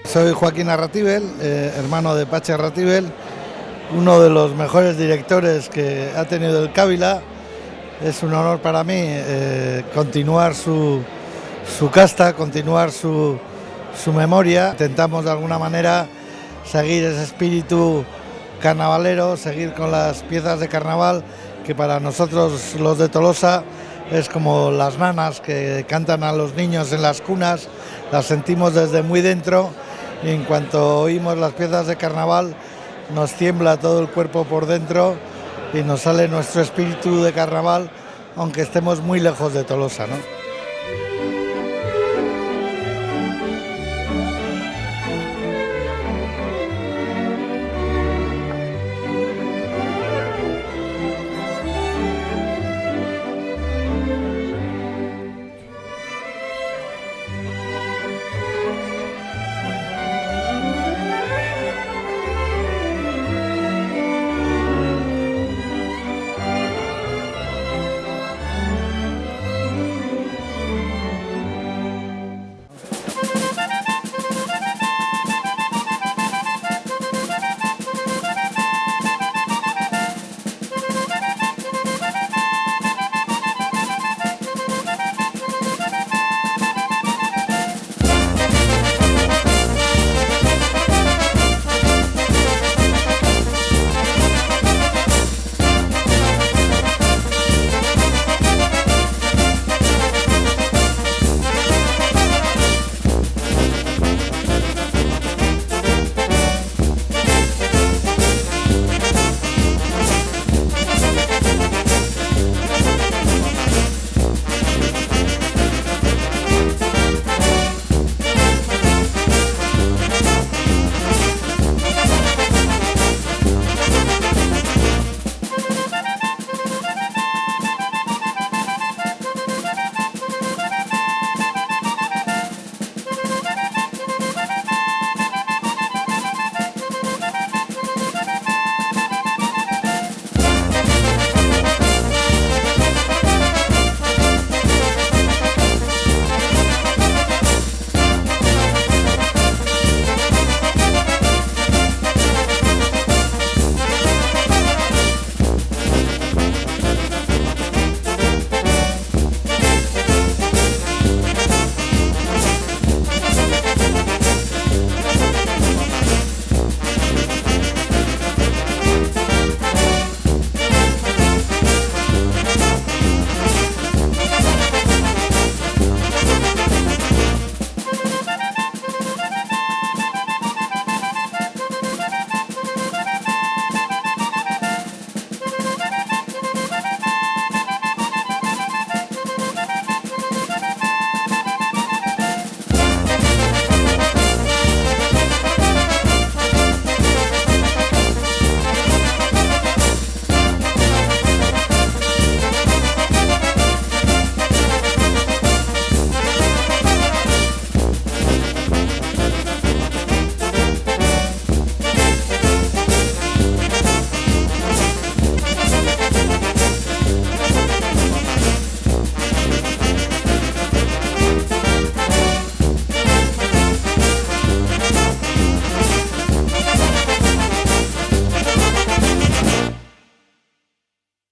Soy Joaquín Arratibel, hermano de Pachi Arratibel, uno de los mejores directores que ha tenido el Cávila. Es un honor para mí continuar su casta, continuar su memoria. Intentamos de alguna manera seguir ese espíritu carnavalero, seguir con las piezas de carnaval que para nosotros los de Tolosa es como las nanas que cantan a los niños en las cunas, las sentimos desde muy dentro y en cuanto oímos las piezas de carnaval nos tiembla todo el cuerpo por dentro y nos sale nuestro espíritu de carnaval, aunque estemos muy lejos de Tolosa, ¿no?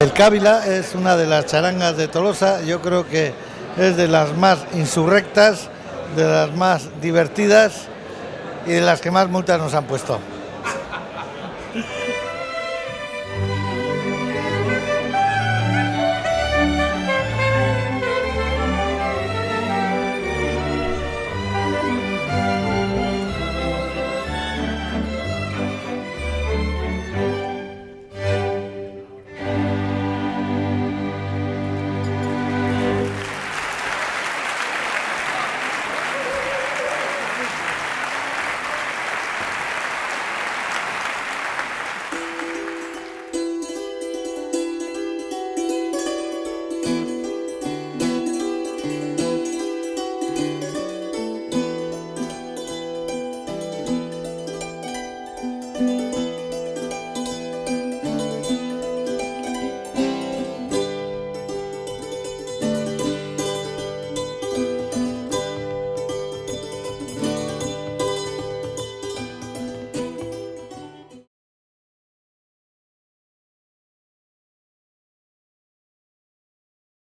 El Cávila es una de las charangas de Tolosa, yo creo que es de las más insurrectas, de las más divertidas y de las que más multas nos han puesto.